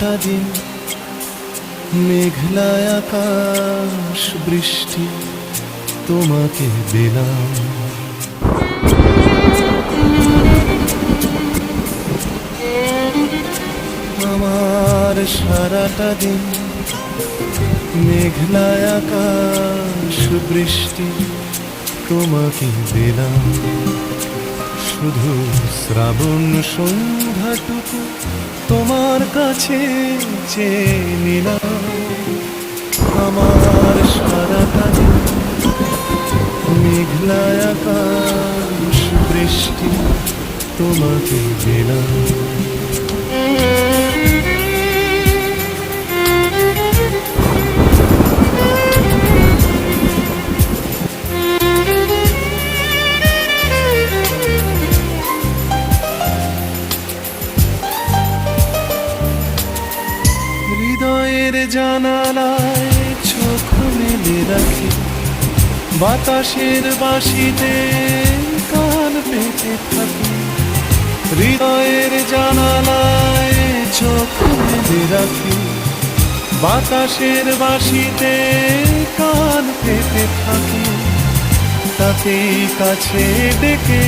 সারাটা দিন মেঘলা আকাশ বৃষ্টি তোমাকে দিলাম। আমার সারাটা দিন মেঘলা আকাশ বৃষ্টি তোমাকে দিলাম। শুধু শ্রাবণ সন্ধ্যাটুকু তোমার কাছে চেয়ে নিলাম। আমার সারাটা দিন মেঘলা আকাশ বৃষ্টি তোমাকে দিলাম। হৃদয়ের জানালায় চোখ মেলে রাখি, বাতাসের বাঁশিতে কান পেতে থাকি। হৃদয়ের জানালায় চোখ মেলে রাখি, বাতাসের বাঁশিতে কান পেতে থাকি। তাতেই কাছে ডেকে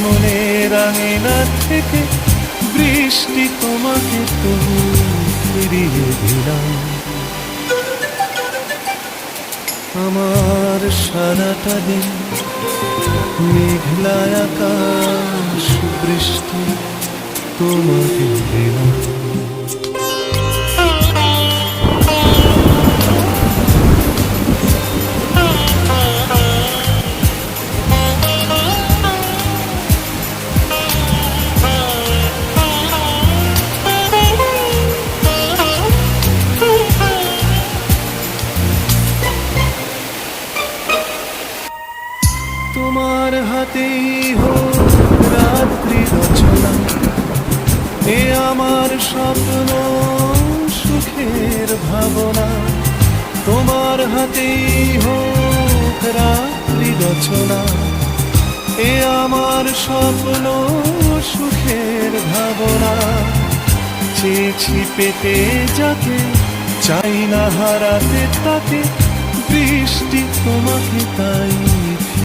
মনের আঙিনা থেকে বৃষ্টি তোমাকে তবু ফিরিয়ে দিলাম। আমার সারাটা দিন মেঘলা আকাশ বৃষ্টি তোমাকে দিলাম। তোমার হাতেই হোক রাত্রি রচনা, এ আমার স্বপ্ন সুখের ভাবনা। তোমার হাতেই হোক রাত্রি রচনা, এ আমার স্বপ্ন সুখের ভাবনা। চেয়েছি পেতে যাকে, চাই না হারাতে তাকে, বৃষ্টি তোমাকে তাই